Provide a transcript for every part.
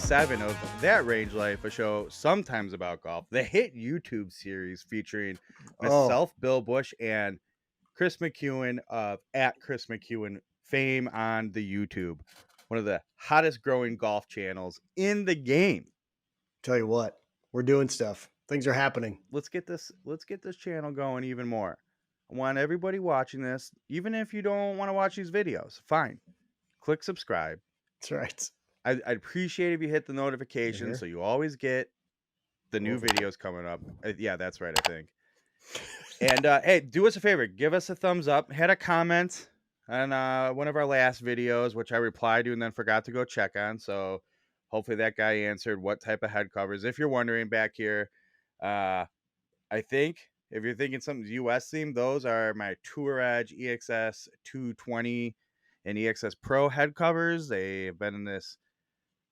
7 of That Range Life, a show sometimes about golf, the hit YouTube series featuring Oh, myself, Bill Bush, and Chris McEwen of at Chris McEwen fame on the YouTube, one of the hottest growing golf channels in the game. tell you what, we're doing stuff. Things are happening. Let's get this channel going even more. I want everybody watching this, even if you don't want to watch these videos, fine. Click subscribe. That's right. I'd appreciate if you hit the notification Here. so you always get the new Over. videos coming up. Yeah, that's right, I think. And hey, do us a favor, give us a thumbs up. Had a comment on one of our last videos, which I replied to and then forgot to go check on. So hopefully that guy answered what type of head covers. If you're wondering back here, I think if you're thinking something's US themed, those are my Tour Edge EXS 220 and EXS Pro head covers. They've been in this.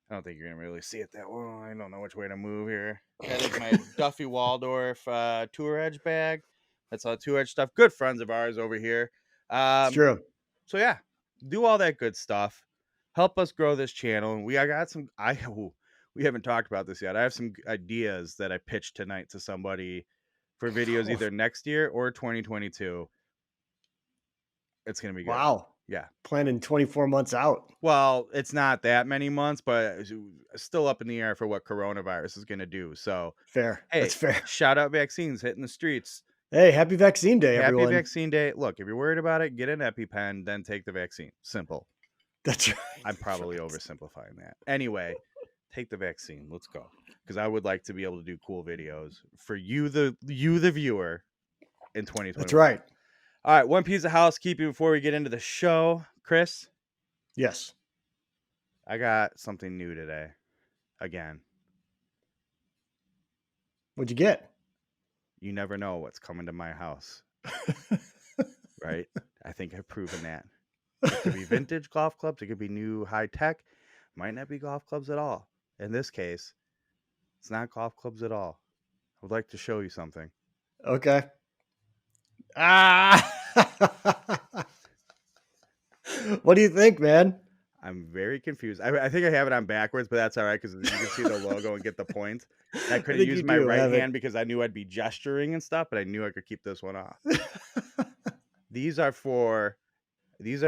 I don't think you're gonna really see it that well. I don't know which way to move here. That is my Duffy Waldorf Tour Edge bag. That's all Tour Edge stuff. Good friends of ours over here. It's true. So yeah, do all that good stuff. Help us grow this channel. And we haven't talked about this yet. I have some ideas that I pitched tonight to somebody for videos either next year or 2022. It's gonna be good. Wow. Yeah. Planning 24 months out. Well, it's not that many months, but it's still up in the air for what coronavirus is going to do. So, Fair. hey, That's fair. shout out vaccines hitting the streets. Hey, happy vaccine day, Happy everyone. vaccine day. Look, if you're worried about it, get an EpiPen, then take the vaccine. Simple. That's right. I'm probably oversimplifying that. Anyway, take the vaccine. Let's go. Because I would like to be able to do cool videos for you, the viewer, in 2020. That's right. All right, one piece of housekeeping before we get into the show. Chris? Yes. I got something new today. Again. What'd you get? You never know what's coming to my house. Right? I think I've proven that. It could be vintage golf clubs. It could be new high tech. Might not be golf clubs at all. In this case, it's not golf clubs at all. I would like to show you something. Okay. Ah. What do you think, man? I'm very confused. I think I have it on backwards, but that's all right because you can see the logo and get the point. I couldn't use my right hand because I knew I'd be gesturing and stuff, but I knew I could keep this one off. These, I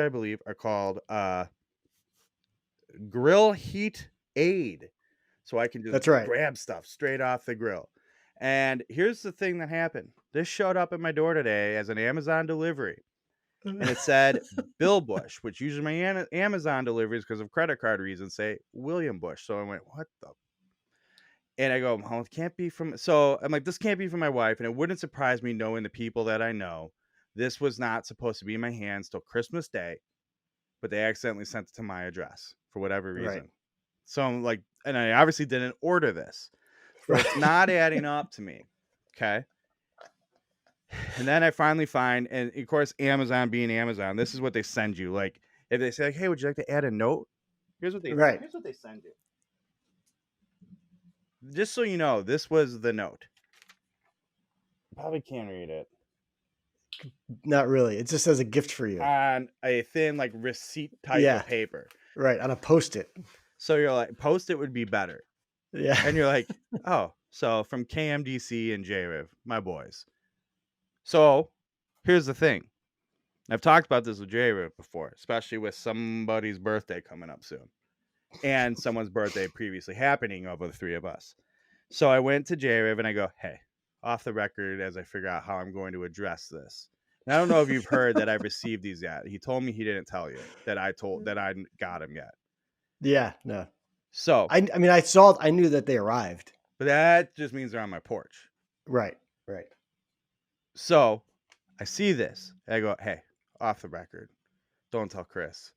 believe, are called Grill Heat Aid. So I can just grab stuff straight off the grill. And here's the thing that happened. This showed up at my door today as an Amazon delivery. And it said Bill Bush, which usually my Amazon deliveries, because of credit card reasons, say William Bush. So I went, what the? And I go, oh, it can't be from. So I'm like, this can't be from my wife. And it wouldn't surprise me knowing the people that I know. This was not supposed to be in my hands till Christmas Day, but they accidentally sent it to my address for whatever reason. Right. So I'm like, and I obviously didn't order this. So it's not adding up to me. Okay. And then I finally find, and of course, Amazon being Amazon, this is what they send you. Like, if they say, like, hey, would you like to add a note? Here's what they send you. Just so you know, this was the note. Probably can't read it. Not really. It just says a gift for you. On a thin, like, receipt type of paper. Right, on a Post-it. So you're like, Post-it would be better. Yeah. And you're like, oh, so from KMDC and JRIV, my boys. So here's the thing. I've talked about this with JRIV before, especially with somebody's birthday coming up soon. And someone's birthday previously happening over the three of us. So I went to JRIV and I go, hey, off the record, as I figure out how I'm going to address this. And I don't know if you've heard that I've received these yet. He told me he didn't tell you that I got him yet. Yeah, no. So I mean, I knew that they arrived. But that just means they're on my porch. Right. So I see this. I go, hey, off the record, don't tell Chris.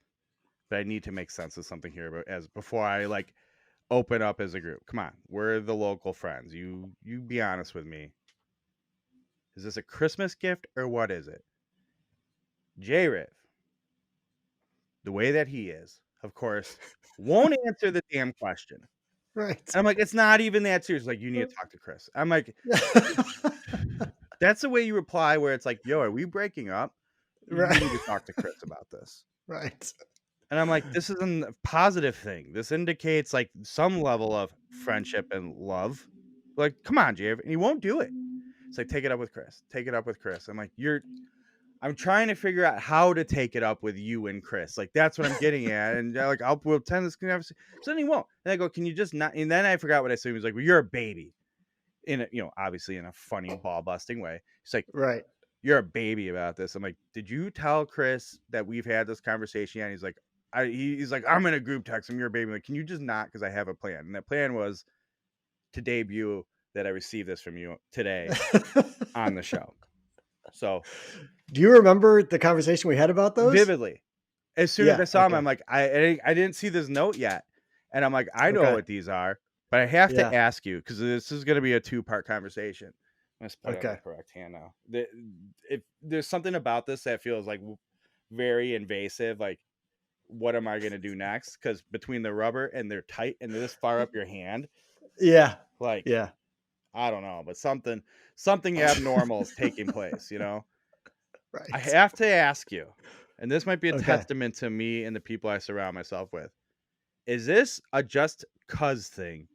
But I need to make sense of something here before I like open up as a group. Come on, we're the local friends. You be honest with me. Is this a Christmas gift or what is it? J-Riv, the way that he is, of course, won't answer the damn question. Right. And I'm like, it's not even that serious. Like, you need to talk to Chris. I'm like, that's the way you reply where it's like, yo, are we breaking up? You need to talk to Chris about this. Right. And I'm like, "This isn't a positive thing. This indicates, like, some level of friendship and love. Like, come on, Jay," and he won't do it. It's like, "Take it up with Chris. Take it up with Chris." I'm like, I'm trying to figure out how to take it up with you and Chris. Like, that's what I'm getting at. And they're like, we'll attend this conversation. So then he won't. And I go, "Can you just not?" And then I forgot what I said. He was like, "Well, you're a baby." In a, obviously in a funny ball busting way. He's like, Right. "You're a baby about this." I'm like, "Did you tell Chris that we've had this conversation?" And he's like, he's like, "I'm in a group text. I'm your baby." I'm like, "Can you just not? Because I have a plan." And that plan was to debut that I received this from you today on the show. So Do you remember the conversation we had about those? vividly, as soon as Yeah. I saw him, Okay. I'm like, I didn't see this note yet, and I'm like, I know Okay. what these are, but I have to Yeah. ask you because this is going to be a 2-part conversation. Let's put it on the Okay. correct hand now. If there's something about this that feels like very invasive, like what am I going to do next? Because between the rubber and they're tight and they're this far up your hand, Yeah. like Yeah. I don't know, but something abnormal is taking place. I Right. have to ask you, and this might be a Okay. testament to me and the people I surround myself with. Is this a just cuz thing,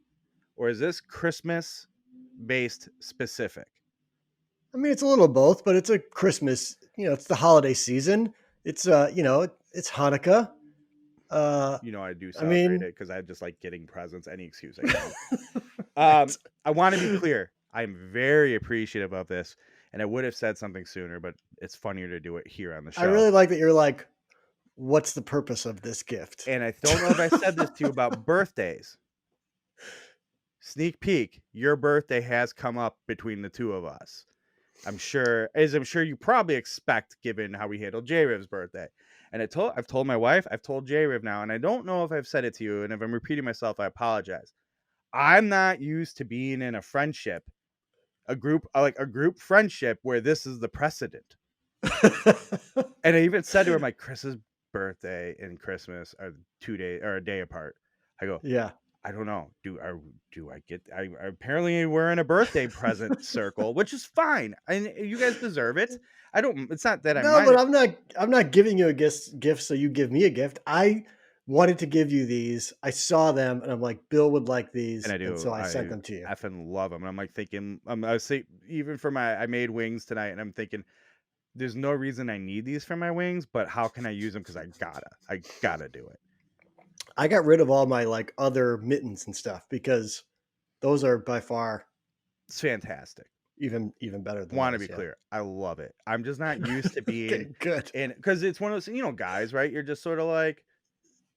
or is this Christmas based specific? I mean, it's a little both, but it's a Christmas, it's the holiday season. It's it's Hanukkah. Uh I do I celebrate mean, it because I just like getting presents, any excuse I can. right. I want to be clear. I'm very appreciative of this, and I would have said something sooner, but it's funnier to do it here on the I show. really like that you're like, what's the purpose of this gift? And I don't know if I said this to you about birthdays. Sneak peek, your birthday has come up between the two of us. I'm sure you probably expect, given how we handled J-Riv's birthday. And I've told my wife, I've told J-Riv now, and I don't know if I've said it to you, and if I'm repeating myself, I apologize. I'm not used to being in a friendship, a group friendship where this is the precedent. And I even said to her, my Chris's birthday and Christmas are 2 days or a day apart. I go, Yeah. I don't know. Do I get? Apparently we're in a birthday present circle, which is fine, and you guys deserve it. I don't. It's not that I No, but mind it, I'm not giving you a gift so you give me a gift. I wanted to give you these. I saw them and I'm like, Bill would like and these, I and do. so I sent I them to you. effing love them, and I'm like thinking. I was say even for I made wings tonight, and I'm thinking there's no reason I need these for my wings, but how can I use them? Because I gotta do it. I got rid of all my like other mittens and stuff because those are by far It's fantastic. even better than Want to those. be Yeah. clear, I love it. I'm just not used to being Okay, good. in because it's one of those guys, right? You're just sort of like,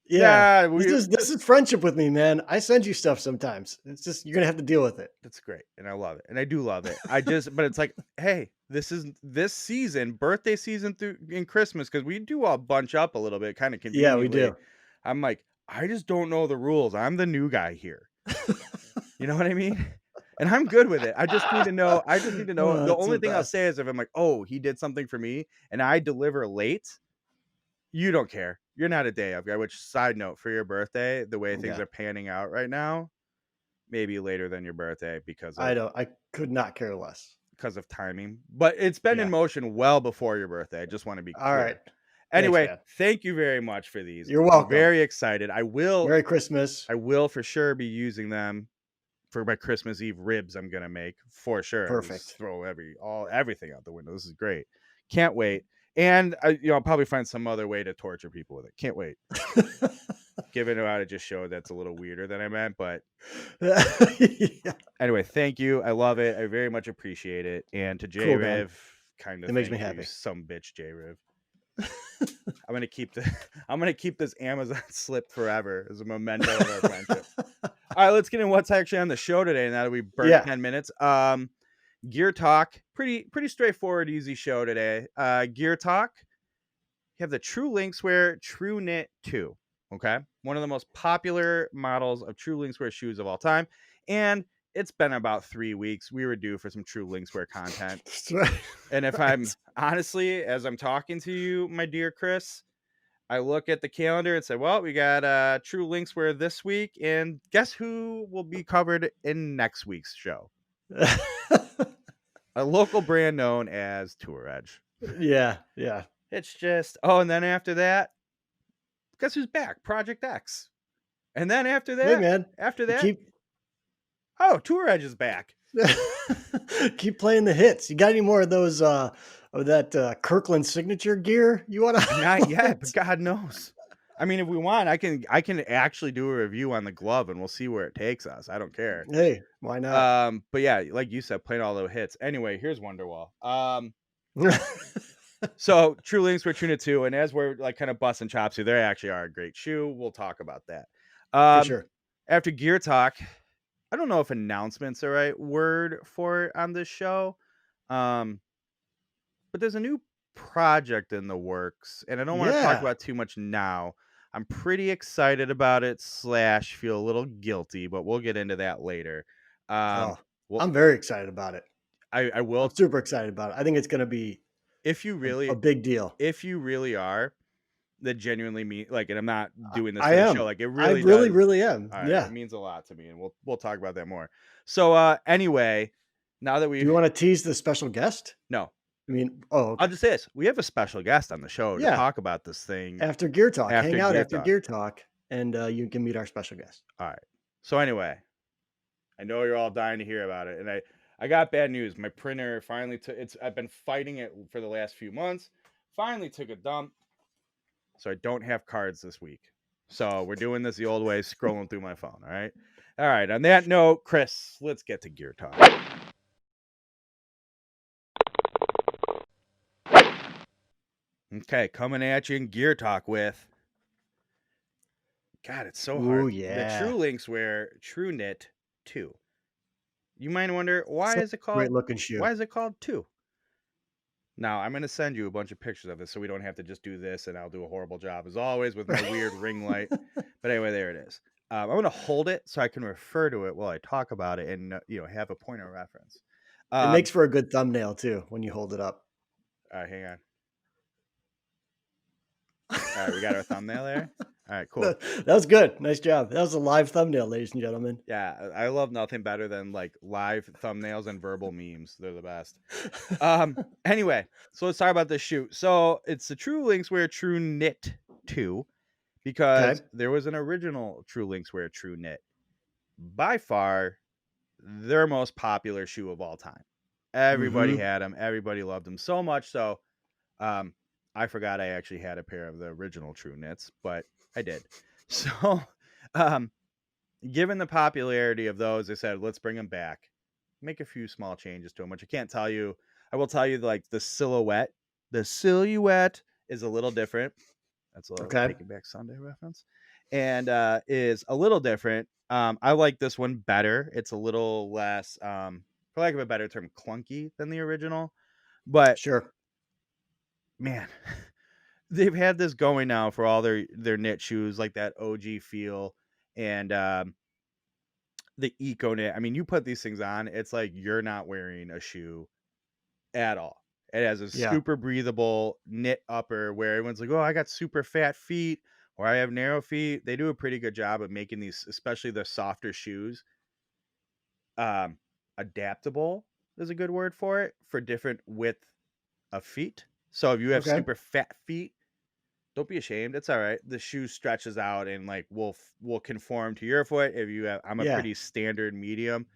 Yeah. yeah, This is friendship with me, man. I send you stuff sometimes. It's just you're gonna have to deal with it. that's great, and I love it, and I do love it. But it's like, hey, this is this season, birthday season through in Christmas, because we do all bunch up a little bit, kind of Yeah, we conveniently. do. I'm like, I just don't know the rules. I'm the new guy here. You know what I mean? And I'm good with it. I just need to know. I just need to know. Oh, The that's only the thing I'll best. say is if I'm like, oh, he did something for me, and I deliver late, you don't care. You're not a day of guy. Which, side note, for your birthday, the way things Yeah. are panning out right now, maybe later than your birthday I could not care less. because of timing, but it's been in Yeah. motion well before your birthday. I just want to be All right. clear. Thanks, Anyway, man. thank you very much for these. You're I'm welcome. very excited. Merry Christmas. I will for sure be using them for my Christmas Eve ribs I'm gonna make for sure. Just Perfect. throw everything out the window. This is great. Can't wait. And I'll probably find some other way to torture people with it. Can't wait. Given how I just showed, that's a little weirder than I meant, but Yeah. anyway, thank you. I love it. I very much appreciate it. And to J Cool, man. Riv, kind of It makes me thank you, happy. some bitch J Riv. I'm gonna keep I'm gonna keep this Amazon slip forever as a memento of our friendship. All right, let's get in what's actually on the show today. Now that we burnt Yeah. 10 minutes. Gear talk, pretty straightforward, easy show today. Gear talk. You have the True Linkswear True Knit 2. Okay, one of the most popular models of True Linkswear shoes of all time, and it's been about 3 weeks. We were due for some True Linkswear content. That's right. And if Right. I'm honestly, as I'm talking to you, my dear Chris, I look at the calendar and say, well, we got True Linkswear this week, and guess who will be covered in next week's show? A local brand known as Tour Edge. Yeah. Yeah. It's just, oh, and then after that, guess who's back? Project X. And then Hey, man, after you that, keep oh, Tour Edge is back. keep playing the hits. You got any more of those, of that, Kirkland signature gear you wanna Not yet, but want? God knows. I mean, if we want, I can actually do a review on the glove, and we'll see where it takes us. I don't care. Hey, why not? But yeah, like you said, playing all the hits. Anyway, here's Wonderwall. So True Links were Tuna 2, and as we're like kind of busting chops here, they actually are a great shoe. We'll talk about that. For Um, sure. After Gear Talk, I don't know if announcement's the right word for it on this show. Um, but there's a new project in the works, and I don't want to talk Yeah. about too much now. I'm pretty excited about it, slash feel a little guilty, but we'll get into that later. Oh, Well, I'm very excited about it. I I'm will super excited about it. I think it's gonna be if you a really big deal. if you really are that genuinely mean like, and I'm not doing this I for the show, am. like it I really really, does. really am. All right, it Yeah. means a lot to me, and we'll talk about that more. So anyway, now that Do we you wanna tease the special guest? no, I mean, oh, I'll okay. just say this: we have a special guest on the show to Yeah. talk about this thing After Gear Talk, after hang out Gear after Talk. Gear Talk, and, you can meet our special guest. All right. So anyway, I know you're all dying to hear about it, and I got bad news. My printer finally took it's. I've been fighting it for the last few months. Finally took a dump, so I don't have cards this week. So we're doing this the old way, scrolling through my phone. All right. All right. On that note, Chris, let's get to Gear Talk. Okay, coming at you in Gear Talk with. God, it's so Ooh, hard. The yeah. True Linkswear True Knit 2. You might wonder So great looking why shoe. is it called 2? Now, I'm going to send you a bunch of pictures of this so we don't have to just do this and I'll do a horrible job as always with my weird ring light. But anyway, there it is. I'm going to hold it so I can refer to it while I talk about it and have a point of reference. It Um, makes for a good thumbnail too when you hold it up. all right, hang on. All right, we got our thumbnail there. All right, cool. That was good. Nice job. That was a live thumbnail, ladies and gentlemen. Yeah, I love nothing better than like live thumbnails and verbal memes. They're the best. Anyway, so let's talk about this shoe. So it's the True Linkswear True Knit 2 because Okay. there was an original True Linkswear True Knit. By far their most popular shoe of all time. Everybody Mhm. had them. Everybody loved them so much so um I forgot I actually had a pair of the original True Knits, but I did. So um given the popularity of those, they said, let's bring them back, make a few small changes to them, which I can't tell you. I will tell you, like, the silhouette. The silhouette is a little different. That's a little Okay. Taking Back Sunday reference. And is a little different. I like this one better. It's a little less, for lack of a better term, clunky than the original. But Sure. man, they've had this going now for all their knit shoes, like that OG feel. And the eco knit. I mean, you put these things on, it's like you're not wearing a shoe at all. It has a Yeah. super breathable knit upper where everyone's like, "Oh, I got super fat feet or I have narrow feet." They do a pretty good job of making these, especially the softer shoes, um, adaptable is a good word for it for different width of feet. So if you have Okay. super fat feet, don't be ashamed. It's all right. The shoe stretches out and like will conform to your foot. If you have, I'm a Yeah. pretty standard medium,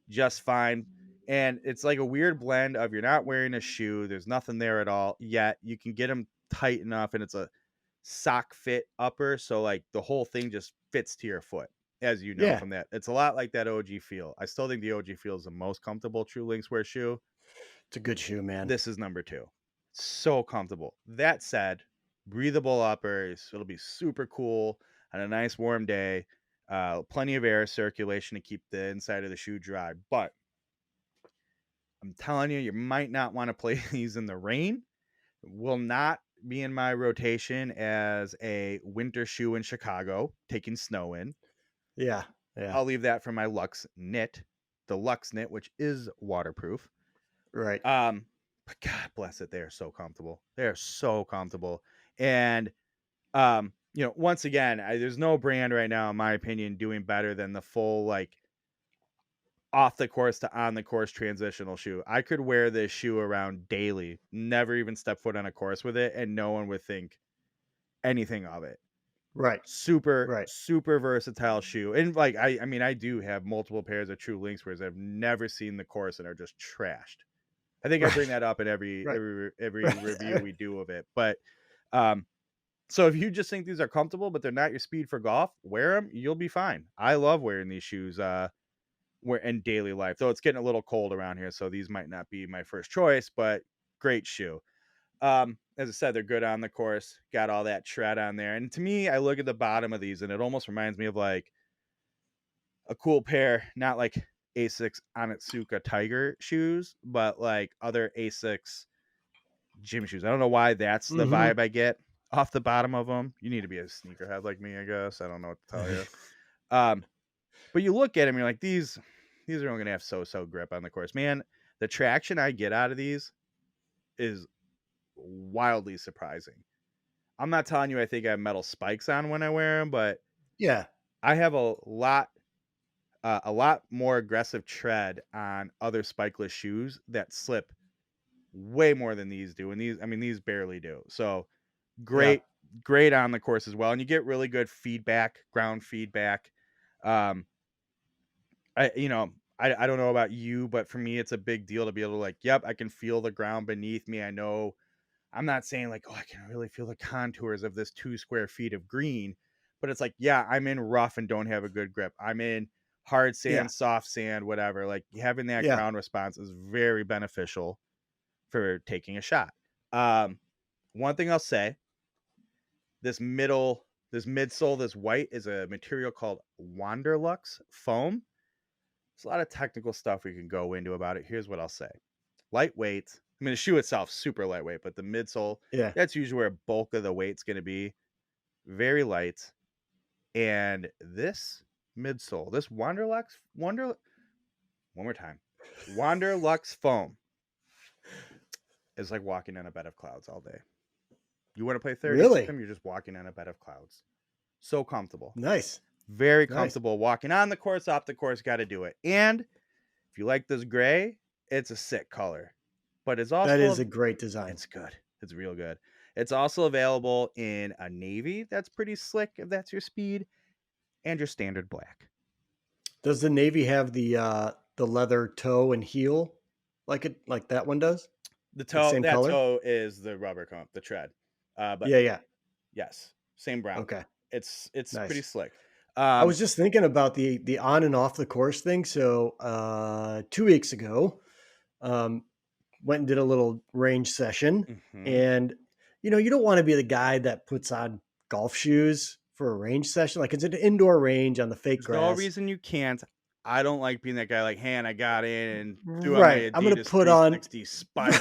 just fine. And it's like a weird blend of you're not wearing a shoe, there's nothing there at all, yet you can get them tight enough and it's a sock fit upper. So like the whole thing just fits to your foot, as you know Yeah. from that. It's a lot like that OG feel. I still think the OG feel is the most comfortable True Linkswear shoe. It's a good shoe, man. This is number 2. So comfortable. That said, breathable uppers. It'll be super cool on a nice warm day. Plenty of air circulation to keep the inside of the shoe dry. But I'm telling you, you might not want to play these in the rain. Will not be in my rotation as a winter shoe in Chicago, taking snow in. Yeah. Yeah. I'll leave that for my Lux Knit, the Lux Knit, which is waterproof. Right. But God bless it, they are so comfortable. They are so comfortable. And once again, there's no brand right now, in my opinion, doing better than the full like off the course to on the course transitional shoe. I could wear this shoe around daily, never even step foot on a course with it, and no one would think anything of it. Right. Super, Right. super versatile shoe. And like I mean, I do have multiple pairs of true Linkswears I've never seen the course and are just trashed. I think I bring Right. that up in every Right. every review Right. we do of it. But um so if you just think these are comfortable but they're not your speed for golf, wear them, you'll be fine. I love wearing these shoes where in daily life. Though it's getting a little cold around here, so these might not be my first choice, but great shoe. As I said, they're good on the course, got all that tread on there. And to me, I look at the bottom of these and it almost reminds me of like a cool pair, not like Asics Onitsuka Tiger shoes, but like other Asics gym shoes. I don't know why that's the Mhm. vibe I get off the bottom of them. You need to be a sneakerhead like me, I guess. I don't know what to tell you. Um, but you look at them, you're like, these are only gonna have so grip on the course. Man, the traction I get out of these is wildly surprising. I'm not telling you I think I have metal spikes on when I wear them, but Yeah. I have a lot more aggressive tread on other spikeless shoes that slip way more than these do. And these, I mean, these barely do. So Yeah. great, great on the course as well. And you get really good feedback, ground feedback. Um, I don't know about you, but for me, it's a big deal to be able to like, yep, I can feel the ground beneath me. I know I'm not saying like, oh, I can really feel the contours of this 2 square feet of green, but it's like, yeah, I'm in rough and don't have a good grip. I'm in hard Yeah. sand, soft sand, whatever. Like having that Yeah. ground response is very beneficial for taking a shot. Um, One thing I'll say, this this midsole, this white is a material called Wanderlux foam. There's a lot of technical stuff we can go into about it. Here's what I'll say. Lightweight. I mean, the shoe itself super lightweight, but the midsole, Yeah. that's usually where a bulk of the weight's going to be. Very light. And this midsole, this one more time. Wanderlux foam is like walking on a bed of clouds all day. You want to play 30 with Really? them, you're just walking on a bed of clouds. So comfortable. Nice. Very Nice. comfortable walking on the course, off the course, got to do it. And if you like this gray, it's a sick color. But it's That is also a great design. it's good. It's real good. It's also available in a navy that's pretty slick if that's your speed, and your standard black. Does the Navy have the leather toe and heel like that one does? The same That color? toe is the rubber comp, the tread. But Yeah, yeah. yes, same brown. Okay. It's pretty Nice. slick. I was just thinking about the on and off the course thing. So 2 weeks ago, um, went and did a little range session, Mhm. and you don't want to be the guy that puts on golf shoes for a range session. Like it's an indoor range on the fake There's no grass. reason you can't. I don't like being that guy like, "Hey, and I got in and threw on my Right. I'm gonna Adidas put on 360 spikes."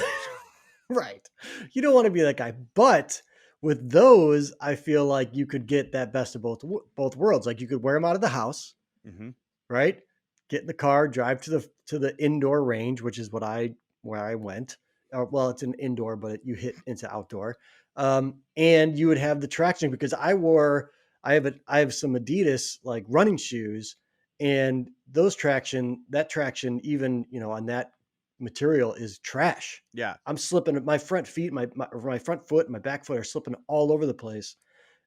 right. You don't want to be that guy, but with those, I feel like you could get that best of both worlds. Like you could wear them out of the house, Mhm. right? Get in the car, drive to the indoor range, which is where I went. Well, it's an indoor, but you hit into outdoor, and you would have the traction because I have some Adidas like running shoes, and that traction even on that material is trash. Yeah. I'm slipping my front feet, my front foot, and my back foot are slipping all over the place.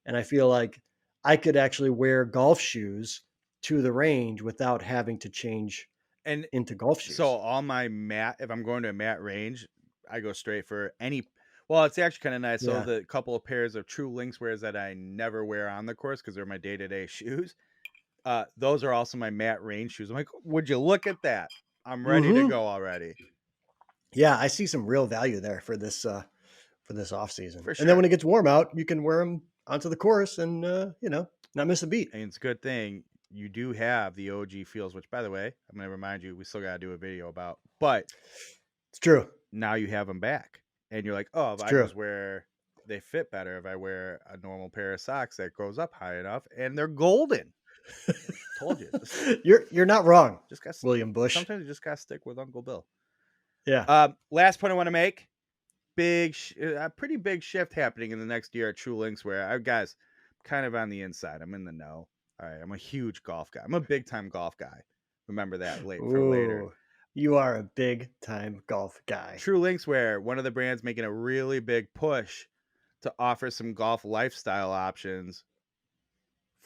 And I feel like I could actually wear golf shoes to the range without having to change And into golf so shoes. all my mat, if I'm going to a mat range, I go straight for any. Well, it's actually kind of nice. So Yeah. the couple of pairs of true links wears that I never wear on the course because they're my day to day shoes. Those are also my mat range shoes. I'm like, would you look at that? I'm ready to Hmm. go already Yeah, I see some real value there for this off season. for And then sure. when it gets warm out, you can wear them onto the course and not miss a beat. And it's a good thing you do have the OG feels, which by the way, I'm going to remind you, we still got to do a video about, but It's true. now you have them back and you're like, oh, if It's I true. just wear, they fit better if I wear a normal pair of socks that goes up high enough and they're golden. Told you. You're not wrong, Just got William Bush. sometimes you just got to stick with Uncle Bill. Yeah. Last point I want to make, a pretty big shift happening in the next year at True Links where guys, kind of on the inside. I'm in the know. All right, I'm a huge golf guy. I'm a big time golf guy. Remember that late for later. Ooh, you are a big time golf guy. True Linkswear, one of the brands making a really big push to offer some golf lifestyle options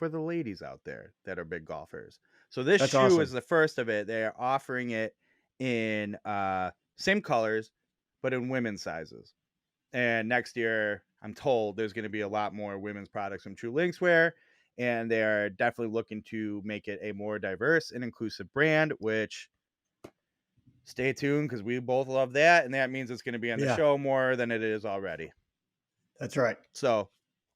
for the ladies out there that are big golfers. So this That's shoe awesome. is the first of it. They are offering it in same colors, but in women's sizes. And next year, I'm told there's going to be a lot more women's products from True Linkswear, and they are definitely looking to make it a more diverse and inclusive brand, which stay tuned because we both love that, and that means it's going to be on the show more than it is already. That's right. So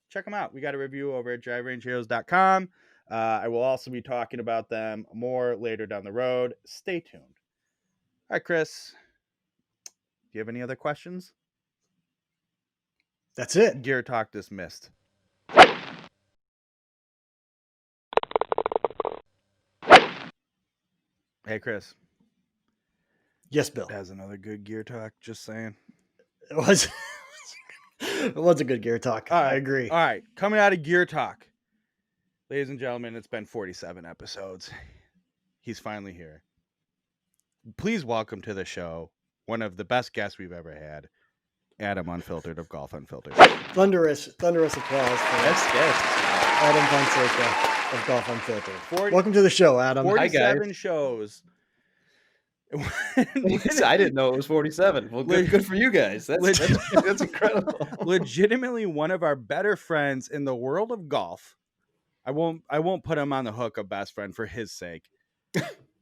check them out. We got a review over at driverangeheroes.com. I will also be talking about them more later down the road. Stay tuned. All right, Chris, do you have any other questions? That's it. Gear Talk dismissed. Hey, Chris. Yes, Bill. That was another good Gear Talk. Just saying. It was. It was a good Gear Talk. All right. I agree. All right. Coming out of Gear Talk, ladies and gentlemen, it's been 47 episodes. He's finally here. Please welcome to the show one of the best guests we've ever had, Adam Unfiltered of Golf Unfiltered. Thunderous applause for Adam Fonseca of Golf Unfiltered. Welcome to the show, Adam. 47 shows. I didn't know it was 47. Well, good for you guys. That's incredible. Legitimately one of our better friends in the world of golf. I won't put him on the hook of best friend for his sake.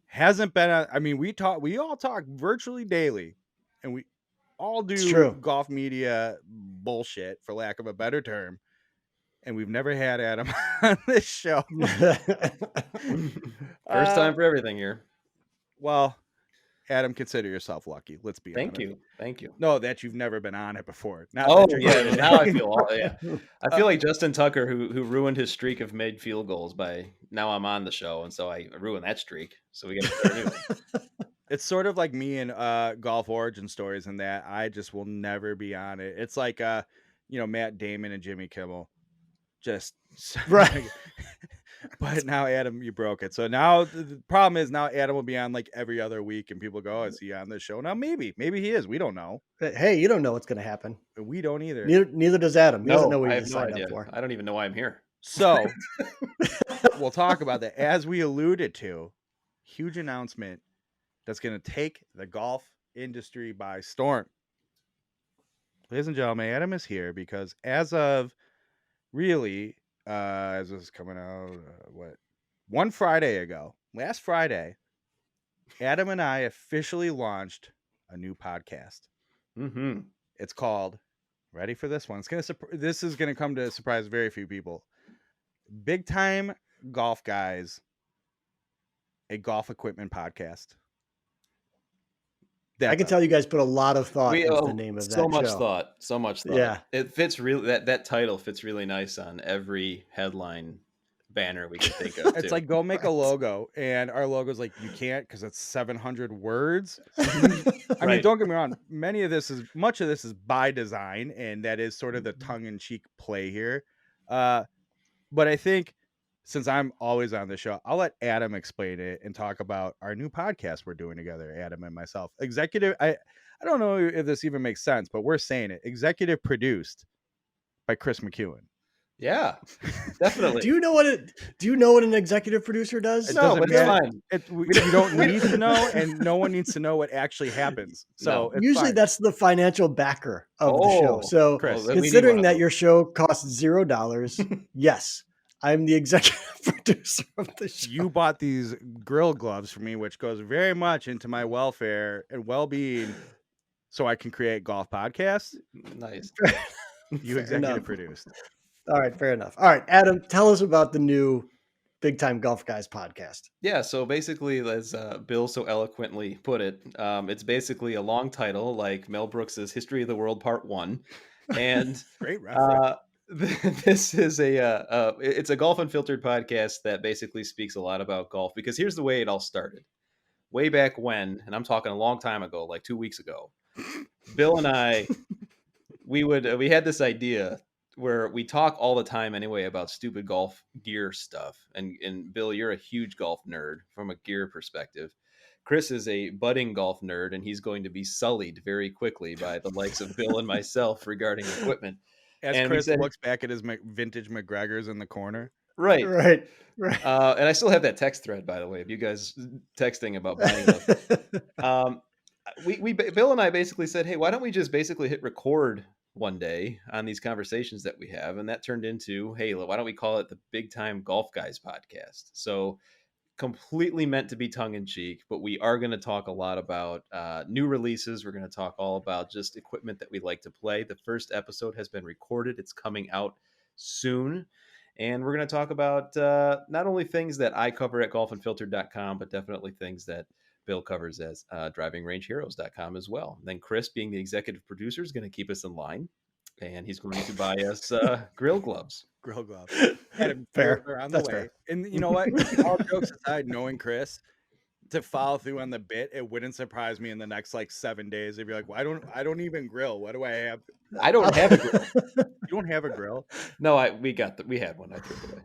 Hasn't been I mean, we all talk virtually daily, and we all do golf media bullshit, for lack of a better term. And we've never had Adam on this show. First time for everything here. Well, Adam, consider yourself lucky. Let's be honest. Thank you. No, that you've never been on it before. Now I feel I feel like Justin Tucker, who ruined his streak of made field goals by now I'm on the show, and so I ruined that streak. So we got to start a new one. It's sort of like me and Golf Origin Stories, in that I just will never be on it. It's like Matt Damon and Jimmy Kimmel. Just right. But now, Adam, you broke it. So now the problem is now Adam will be on like every other week, and people go, "Oh, is he on this show?" Now maybe he is. We don't know. Hey, you don't know what's going to happen. We don't either. Neither does Adam. He doesn't know what he signed up for. I don't even know why I'm here. So we'll talk about that. As we alluded to, huge announcement that's going to take the golf industry by storm. Ladies and gentlemen, Adam is here because as of really, as this is coming out, one Friday ago, last Friday, Adam and I officially launched a new podcast. Mm-hmm. It's called, ready for this one? This is gonna come to surprise very few people. Big Time Golf Guys, a golf equipment podcast. I can tell you guys put a lot of thought into the name of that show. So much thought. Yeah. It fits really, that title fits really nice on every headline banner we can think of. It's like, go make a logo, and our logo's like, you can't because it's 700 words. I mean, don't get me wrong. Much of this is by design, and that is sort of the tongue-in-cheek play here. But I think since I'm always on the show, I'll let Adam explain it and talk about our new podcast we're doing together, Adam and myself. Executive, I don't know if this even makes sense, but we're saying it. Executive produced by Chris McEwen. Yeah, definitely. Do you know what an executive producer does? No, it's fine. We don't need to know, and no one needs to know what actually happens. So usually that's the financial backer of the show. So Chris, considering that your show costs $0, yes, I'm the executive producer of the show. You bought these grill gloves for me, which goes very much into my welfare and well-being, so I can create golf podcasts. Nice. You executive produced. All right, fair enough. All right, Adam, tell us about the new Big Time Golf Guys podcast. Yeah, so basically, as Bill so eloquently put it, it's basically a long title like Mel Brooks's History of the World Part 1. And great reference. This is it's a Golf Unfiltered podcast that basically speaks a lot about golf, because here's the way it all started. Way back when, and I'm talking a long time ago, like 2 weeks ago, Bill and I, we had this idea where we talk all the time anyway about stupid golf gear stuff. And Bill, you're a huge golf nerd from a gear perspective. Chris is a budding golf nerd, and he's going to be sullied very quickly by the likes of Bill and myself regarding equipment. As Chris looks back at his vintage McGregors in the corner. Right. Right. And I still have that text thread, by the way, of you guys texting about buying those. Um, Bill and I basically said, hey, why don't we just basically hit record one day on these conversations that we have? And that turned into, hey, why don't we call it the Big Time Golf Guys podcast? So completely meant to be tongue in cheek, but we are going to talk a lot about new releases. We're going to talk all about just equipment that we like to play. The first episode has been recorded, it's coming out soon. And we're going to talk about not only things that I cover at golfunfiltered.com, but definitely things that Bill covers as drivingrangeheroes.com as well. And then Chris, being the executive producer, is going to keep us in line. And he's going to buy us grill gloves. Grill gloves. Adam, Fair. they're on the That's way. fair. And you know what? All jokes aside, knowing Chris, to follow through on the bit, it wouldn't surprise me in the next like 7 days. They'd be like, well, I don't even grill. What do I have? I don't have a grill. You don't have a grill? No, we had one. I threw it away.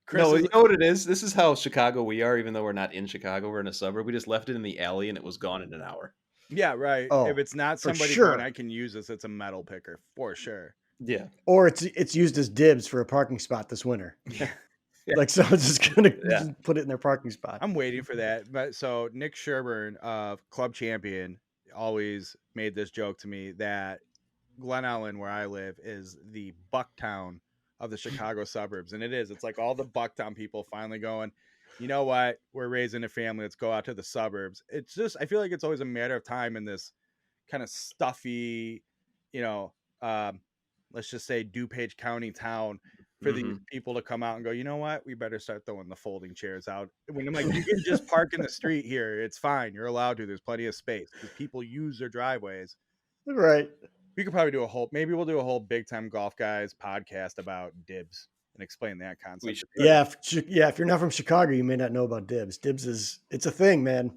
Chris No, you know what it is? This is how Chicago we are, even though we're not in Chicago. We're in a suburb. We just left it in the alley and it was gone in an hour. Yeah, right. Oh, if it's not for somebody sure. going, I can use this, it's a metal picker for sure. Yeah. Or it's used as dibs for a parking spot this winter. Yeah. Like someone's just gonna just put it in their parking spot. I'm waiting for that. But so Nick Sherburne of Club Champion always made this joke to me that Glen Ellen, where I live, is the Bucktown of the Chicago suburbs. And it is. It's like all the Bucktown people finally going, you know what? We're raising a family. Let's go out to the suburbs. It's just, I feel like it's always a matter of time in this kind of stuffy, you know, let's just say DuPage County town for these people to come out and go, you know what? We better start throwing the folding chairs out. When I'm like, you can just park in the street here. It's fine. You're allowed to. There's plenty of space because people use their driveways. Right. We could probably do maybe we'll do a whole Big Time Golf Guys podcast about dibs and explain that concept. Yeah. If you're not from Chicago, you may not know about dibs. Dibs it's a thing, man.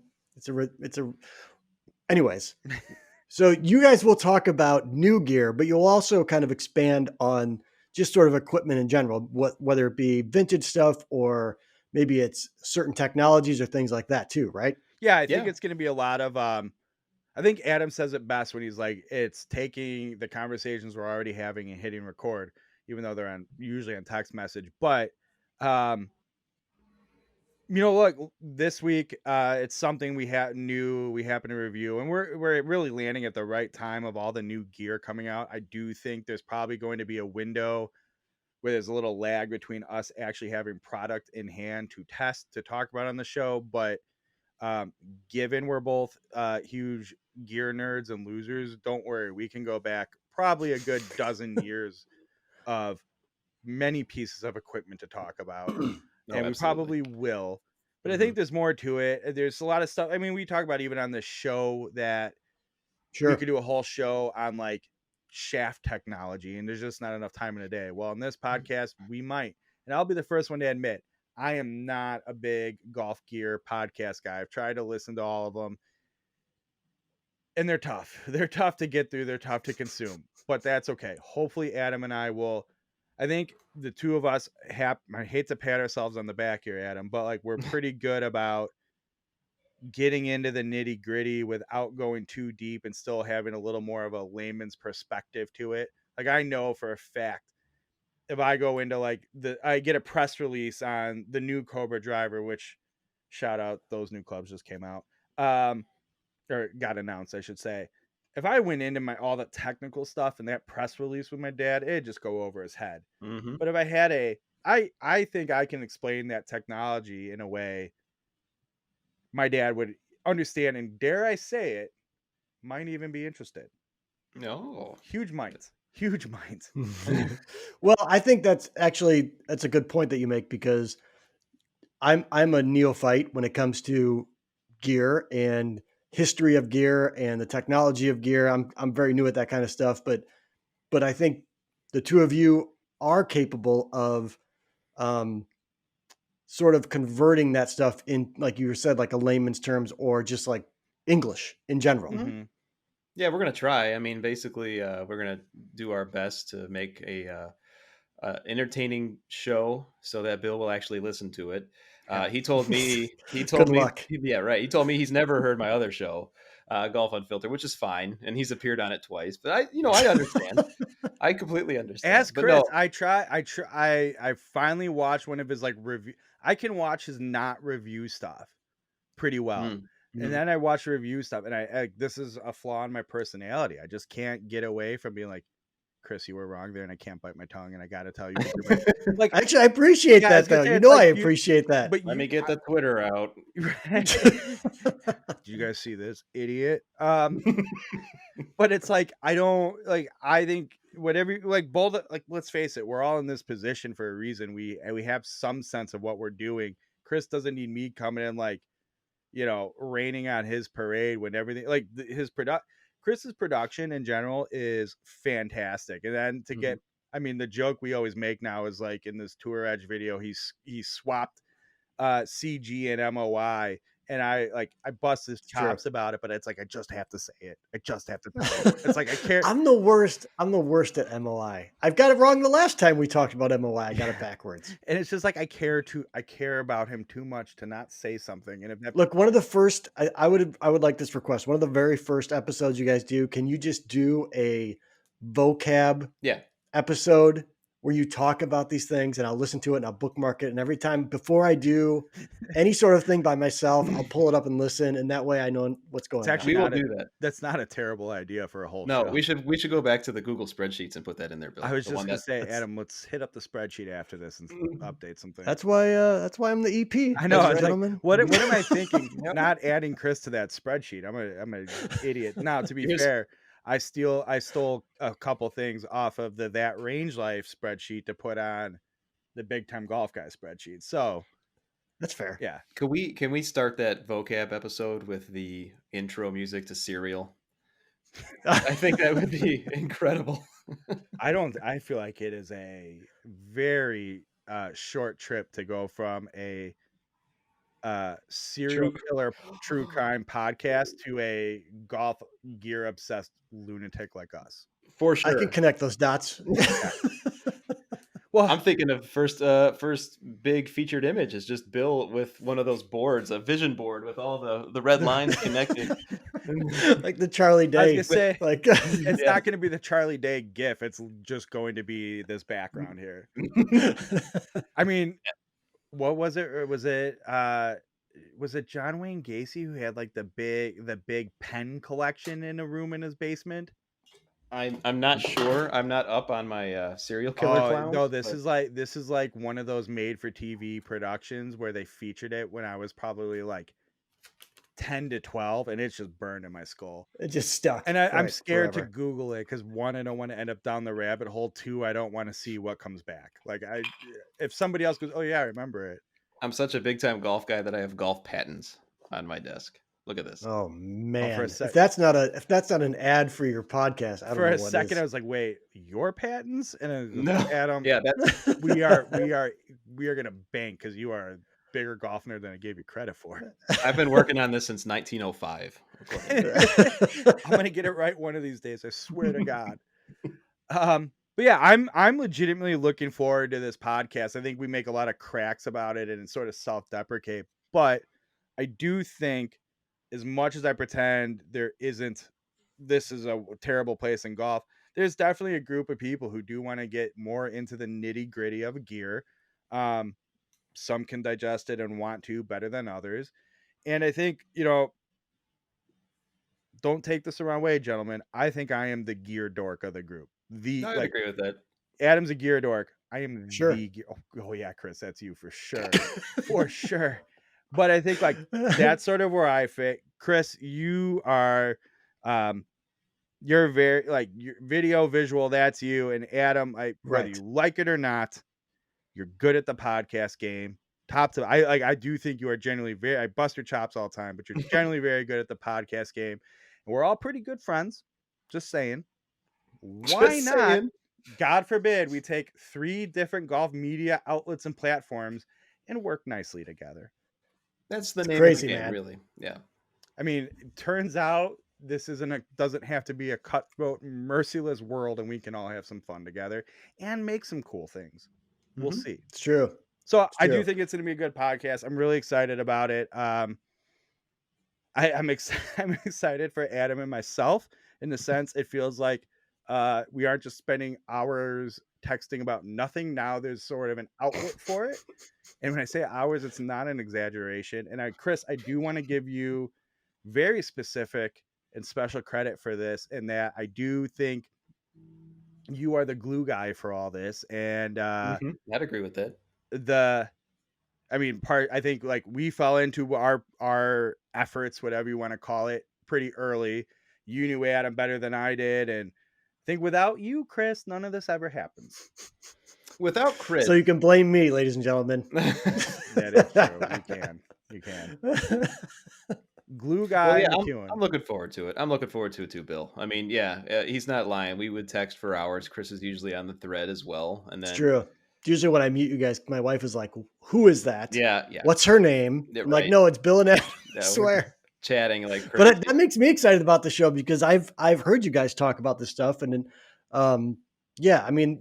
Anyways. So you guys will talk about new gear, but you'll also kind of expand on just sort of equipment in general, whether it be vintage stuff or maybe it's certain technologies or things like that too, right? Yeah, I think it's going to be a lot of, I think Adam says it best when he's like, it's taking the conversations we're already having and hitting record, even though they're usually on text message. But, you know, look, this week, it's something we happen to review, and we're really landing at the right time of all the new gear coming out. I do think there's probably going to be a window where there's a little lag between us actually having product in hand to test, to talk about on the show. But given we're both huge gear nerds and losers, don't worry, we can go back probably a good dozen years of many pieces of equipment to talk about. And we probably will, but I think there's more to it. There's a lot of stuff. I mean, we talk about even on the show that we could do a whole show on like shaft technology, and there's just not enough time in a day. Well, in this podcast, we might, and I'll be the first one to admit, I am not a big golf gear podcast guy. I've tried to listen to all of them, and they're tough. They're tough to get through. They're tough to consume, but that's okay. Hopefully Adam and I will, I think the two of us I hate to pat ourselves on the back here, Adam, but like we're pretty good about getting into the nitty gritty without going too deep and still having a little more of a layman's perspective to it. Like I know for a fact, if I go into like I get a press release on the new Cobra driver, which shout out, those new clubs just came out, or got announced, I should say. If I went into all the technical stuff and that press release with my dad, it'd just go over his head. But if I had I think I can explain that technology in a way my dad would understand, and dare I say it, might even be interested. No. Huge minds. Well, I think that's a good point that you make, because I'm a neophyte when it comes to gear and history of gear and the technology of gear. I'm very new at that kind of stuff, but I think the two of you are capable of sort of converting that stuff in, like you said, like a layman's terms or just like English in general. Yeah, we're going to try. I mean, basically, we're going to do our best to make a entertaining show so that Bill will actually listen to it. He told me, Good luck. Yeah, right. He told me he's never heard my other show. Golf Unfiltered, which is fine, and he's appeared on it twice. But I understand. I completely understand. As But Chris, no, I finally watched one of his like review. I can watch his not review stuff pretty well. And then I watch review stuff, and this is a flaw in my personality. I just can't get away from being like, Chris, you were wrong there, and I can't bite my tongue, and I got to tell you, like, actually, I appreciate that though. You know, I appreciate that. But let me get the Twitter out. Did you guys see this idiot? But it's like, I think whatever, like both, like, let's face it, we're all in this position for a reason. We have some sense of what we're doing. Chris doesn't need me coming in like, raining on his parade when everything, like Chris's production in general is fantastic. And then to get, I mean, the joke we always make now is like in this Tour Edge video, he swapped CG and MOI, and I bust his chops about it, but it's like I just have to say it. I just have to tell you. It's like I care. I'm the worst at MOI. I've got it wrong the last time we talked about MOI. I got it backwards. And it's just like I care about him too much to not say something. And look, one of the first, I would like this request. One of the very first episodes you guys do, can you just do a vocab episode where you talk about these things, and I'll listen to it and I'll bookmark it. And every time before I do any sort of thing by myself, I'll pull it up and listen. And that way I know what's going on. We will do that. That's not a terrible idea for a whole show. No, we should go back to the Google spreadsheets and put that in there, Bill. I was just going to say, Adam, let's hit up the spreadsheet after this and update something. That's why I'm the EP. I know, right, gentlemen. Like, what am I thinking? Not adding Chris to that spreadsheet. I'm an idiot. Now, to be fair, I stole a couple things off of the That Range Life spreadsheet to put on the Big Time Golf Guy spreadsheet. So that's fair. Yeah. Can we start that vocab episode with the intro music to Serial? I think that would be incredible. I feel like it is a very short trip to go from a serial killer true crime podcast to a golf gear obsessed lunatic like us. For sure. I can connect those dots. Well, I'm thinking of first big featured image is just Bill with one of those boards, a vision board with all the red lines connected. Like the Charlie Day. I was gonna say, like it's not going to be the Charlie Day gif. It's just going to be this background here. I mean, what was it? Or was it John Wayne Gacy who had like the big pen collection in a room in his basement? I'm not sure. I'm not up on my serial killer clowns. No, this is like one of those made for TV productions where they featured it when I was probably like 10 to 12, and it's just burned in my skull. It just stuck. And I'm scared to Google it because 1, I don't want to end up down the rabbit hole. 2, I don't want to see what comes back. Like if somebody else goes, oh yeah, I remember it. I'm such a big time golf guy that I have golf patents on my desk. Look at this. Oh man! If that's not an ad for your podcast, I don't know what is. For a second, I was like, "Wait, your patents?" And no, Adam, yeah, that's we are gonna bank because you are a bigger golf nerd than I gave you credit for. I've been working on this since 1905. I'm gonna get it right one of these days. I swear to God. But yeah, I'm legitimately looking forward to this podcast. I think we make a lot of cracks about it and sort of self-deprecate, but I do think, as much as I pretend this is a terrible place in golf, there's definitely a group of people who do want to get more into the nitty gritty of gear. Some can digest it and want to better than others. And I think, don't take this the wrong way, gentlemen. I think I am the gear dork of the group. I agree with that. Adam's a gear dork. I am sure. Oh yeah, Chris, that's you for sure. For sure. But I think like that's sort of where I fit. Chris, you are you're very like your video visual, that's you. And Adam, whether you like it or not, you're good at the podcast game. Top to I do think you are generally I bust your chops all the time, but you're generally very good at the podcast game. And we're all pretty good friends. Just saying. Why not? God forbid we take 3 different golf media outlets and platforms and work nicely together. That's the name of the game, really. Yeah. I mean, it turns out this doesn't have to be a cutthroat, merciless world, and we can all have some fun together and make some cool things. We'll see. It's true. So I do think it's going to be a good podcast. I'm really excited about it. I'm excited for Adam and myself in the sense it feels like we aren't just spending hours texting about nothing. Now there's sort of an outlet for it. And when I say hours, it's not an exaggeration. And Chris, I do want to give you very specific and special credit for this, in that I do think you are the glue guy for all this. And I'd agree with that. I think like we fell into our efforts, whatever you want to call it, pretty early. You knew Adam better than I did, and I think without you, Chris, none of this ever happens. Without Chris, so you can blame me, ladies and gentlemen. That is true. You can. Glue guy. Well, yeah, I'm looking forward to it. I'm looking forward to it too, Bill. I mean, yeah, he's not lying. We would text for hours. Chris is usually on the thread as well, and then it's true. Usually when I meet you guys, my wife is like, "Who is that? Yeah. What's her name?" Yeah, I'm like, "No, it's Bill and Ed." I swear. Chatting like crazy. But that makes me excited about the show because I've heard you guys talk about this stuff, and then yeah, I mean,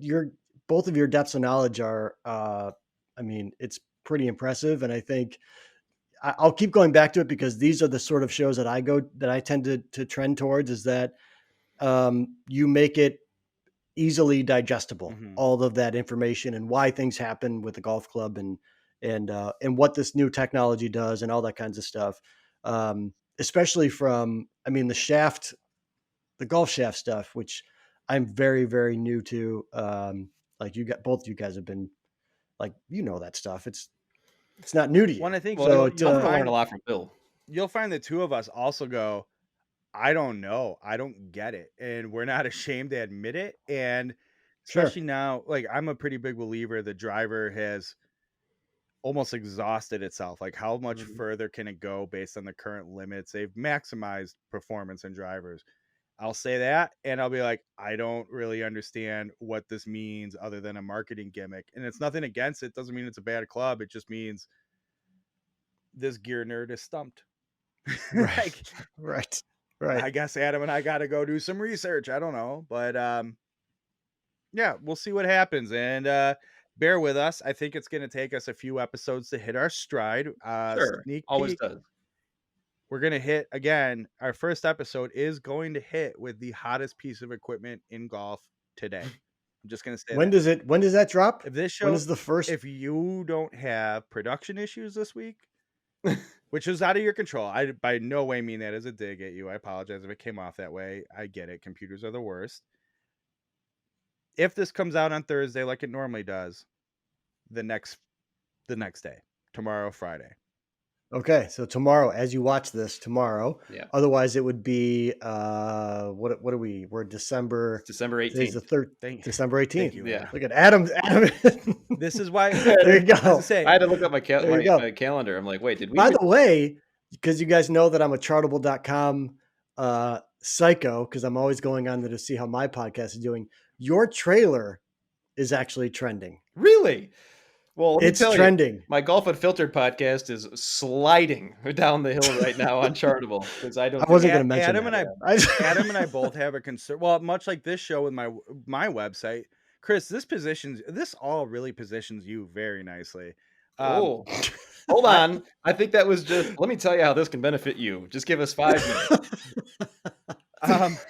both of your depths of knowledge are I mean, it's pretty impressive, and I think I'll keep going back to it because these are the sort of shows that I tend to trend towards, is that you make it easily digestible, all of that information and why things happen with the golf club and what this new technology does and all that kinds of stuff. Especially from, I mean, the golf shaft stuff, which I'm very, very new to. Like both of you guys have been like, that stuff. It's not new to you. Well, I think you'll learn a lot from Bill. You'll find the two of us also go, I don't know. I don't get it. And we're not ashamed to admit it. And especially now, like I'm a pretty big believer the driver has almost exhausted itself. Like how much further can it go based on the current limits? They've maximized performance in drivers. I'll say that. And I'll be like, I don't really understand what this means other than a marketing gimmick. And it's nothing against it. Doesn't mean it's a bad club. It just means this gear nerd is stumped. Right. Right. I guess Adam and I got to go do some research. I don't know, but yeah, we'll see what happens, and bear with us. I think it's going to take us a few episodes to hit our stride. Sure, sneak always peek. does. We're going to hit again. Our first episode is going to hit with the hottest piece of equipment in golf today. I'm just going to say when does that drop? If this show, when is the first? If you don't have production issues this week, which is out of your control. I by no way mean that as a dig at you. I apologize if it came off that way. I get it. Computers are the worst. If this comes out on Thursday like it normally does, the next day, tomorrow, Friday. Okay, so tomorrow, as you watch this tomorrow. Yeah. Otherwise, it would be what are we? We're December 18th. Today's the third. December 18th. Yeah. Look at Adam. This is why. There you go. I had to look up my calendar. I'm like, wait, did we? By the way, because you guys know that I'm a chartable.com psycho, because I'm always going on there to see how my podcast is doing. Your trailer is actually trending. Really? Well, it's trending. My Golf Unfiltered podcast is sliding down the hill right now on Chartable because I wasn't going to mention Adam that. Adam and I both have a concern. Well, much like this show with my website, Chris, this all really positions you very nicely. Hold on. I think that was just. Let me tell you how this can benefit you. Just give us 5 minutes.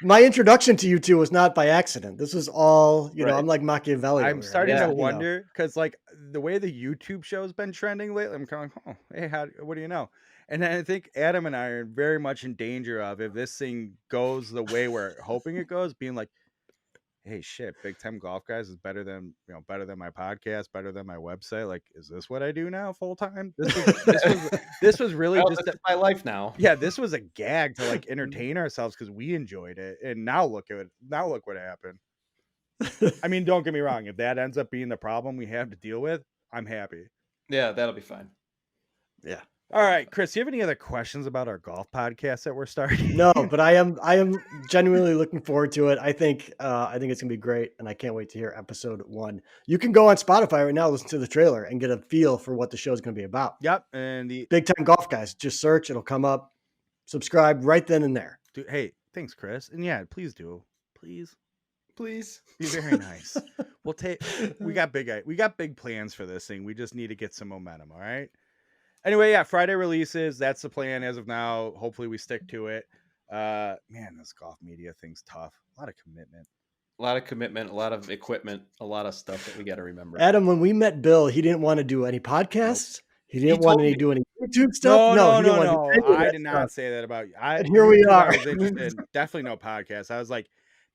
My introduction to you two was not by accident. This was all, you know, I'm like Machiavelli. I'm starting to wonder because like the way the YouTube show has been trending lately, I'm kind of like, oh, hey, what do you know? And I think Adam and I are very much in danger of, if this thing goes the way we're hoping it goes, being like, hey, shit, Big Time Golf Guys is better than my podcast, better than my website. Like, is this what I do now full time? This was really just my life now. Yeah, this was a gag to like entertain ourselves because we enjoyed it, and now look what happened. I mean, don't get me wrong. If that ends up being the problem we have to deal with, I'm happy. Yeah, that'll be fine. Yeah. All right, Chris, do you have any other questions about our golf podcast that we're starting? No, but I am genuinely looking forward to it. I think it's gonna be great, and I can't wait to hear episode 1. You can go on Spotify right now, listen to the trailer, and get a feel for what the show is gonna be about. Yep, and the Big Time Golf Guys. Just search; it'll come up. Subscribe right then and there. Dude, hey, thanks, Chris, and yeah, please do, please be very nice. We got big plans for this thing. We just need to get some momentum. All right. Anyway, yeah, Friday releases. That's the plan as of now. Hopefully we stick to it. Man, this golf media thing's tough. A lot of commitment. A lot of commitment, a lot of equipment, a lot of stuff that we got to remember. Adam, when we met Bill, he didn't want to do any podcasts. Nope. He didn't want to do any YouTube stuff. No. I did not say that about you. And here we are. I was interested. Definitely no podcast. I was like,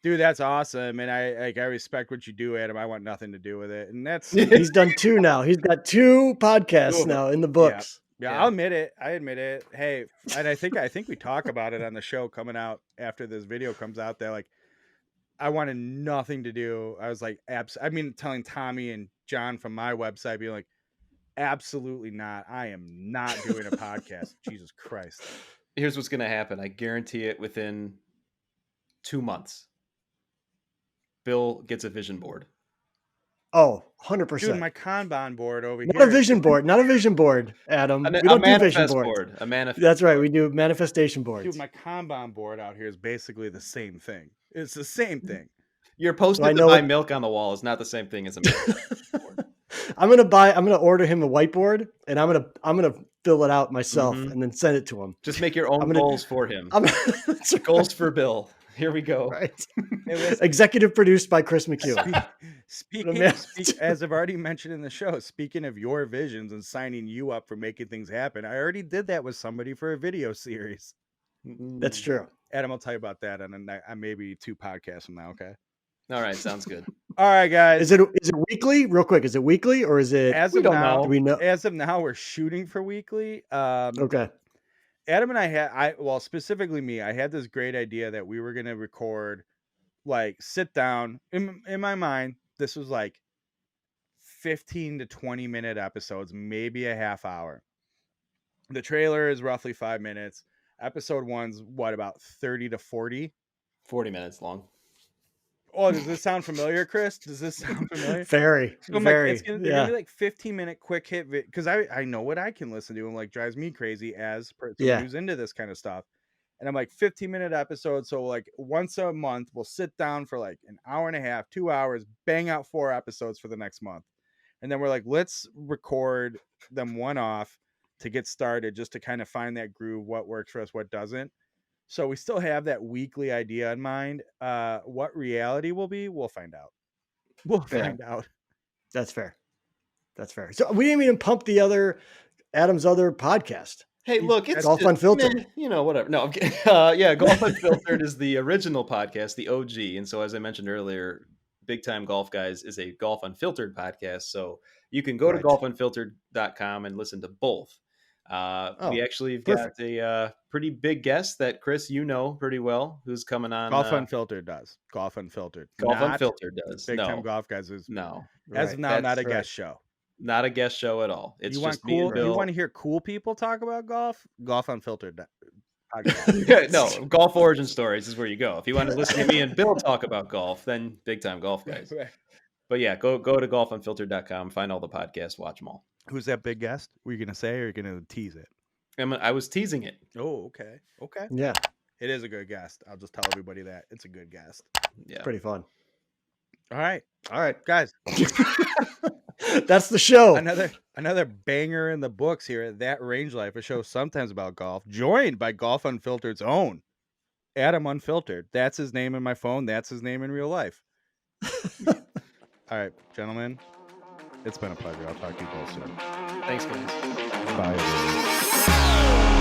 dude, that's awesome, and I respect what you do, Adam. I want nothing to do with it, and that's he's done 2 now. He's got 2 podcasts now in the books. Yeah, I'll admit it. I admit it. Hey, and I think we talk about it on the show coming out after this video comes out. That like, I wanted nothing to do. I was like, telling Tommy and John from my website, being like, absolutely not. I am not doing a podcast. Jesus Christ. Here's what's going to happen. I guarantee it within 2 months. Bill gets a vision board. Oh, 100%. Dude, my Kanban board over here. Not a vision board, Adam. We don't do vision boards. A manifest. That's right. We do manifestation boards. Dude, my Kanban board out here is basically the same thing. It's the same thing. Your post-it to buy milk on the wall is not the same thing as a manifestation board. I'm gonna order him a whiteboard, and I'm gonna fill it out myself and then send it to him. Just make your own goals for him. Goals for Bill. Here we go. Right. Executive produced by Chris McHugh. Speaking, as I've already mentioned in the show, speaking of your visions and signing you up for making things happen, I already did that with somebody for a video series. That's true. Adam, I'll tell you about that on maybe 2 podcasts from now. Okay. All right, sounds good. All right, guys. Is it weekly? Real quick, is it weekly or is it? As of now, do we know? As of now, we're shooting for weekly. Okay. Adam and I specifically me, I had this great idea that we were going to record, like, sit down. In my mind, this was like 15 to 20 minute episodes, maybe a half hour. The trailer is roughly 5 minutes. Episode 1's about 30 to 40? 40 minutes long. Oh, does this sound familiar, Chris? Does this sound familiar? Very. So very. It's gonna be like 15-minute quick hit because I know what I can listen to and like drives me crazy as person who's into this kind of stuff. And I'm like 15-minute episodes. So like once a month, we'll sit down for like an hour and a half, 2 hours, bang out 4 episodes for the next month. And then we're like, let's record them one off to get started, just to kind of find that groove, what works for us, what doesn't. So we still have that weekly idea in mind. What reality will be, we'll find out. Find out. That's fair. So we didn't even pump Adam's other podcast. Hey, look, it's Golf Unfiltered. Whatever. No, I'm kidding. Yeah, Golf Unfiltered is the original podcast, the OG. And so, as I mentioned earlier, Big Time Golf Guys is a Golf Unfiltered podcast. So you can go to golfunfiltered.com and listen to both. We actually got a pretty big guest that Chris, pretty well, who's coming on. Golf Unfiltered does. Golf Unfiltered. Golf Unfiltered does. Big Time Golf Guys is as of now That's not a guest show. Not a guest show at all. It's just me and Bill. You want to hear cool people talk about golf? Golf Unfiltered podcast. No, Golf Origin Stories is where you go. If you want to listen to me and Bill talk about golf, then Big Time Golf Guys. Right. But yeah, go to golfunfiltered.com, find all the podcasts, watch them all. Who's that big guest? Were you going to say, or are you going to tease it? I was teasing it. Oh, okay. Yeah. It is a good guest. I'll just tell everybody that. It's a good guest. Yeah. Pretty fun. All right, guys. That's the show. Another banger in the books here at That Range Life, a show sometimes about golf, joined by Golf Unfiltered's own Adam Unfiltered. That's his name in my phone. That's his name in real life. All right, gentlemen. It's been a pleasure. I'll talk to you both soon. Thanks, guys. Bye.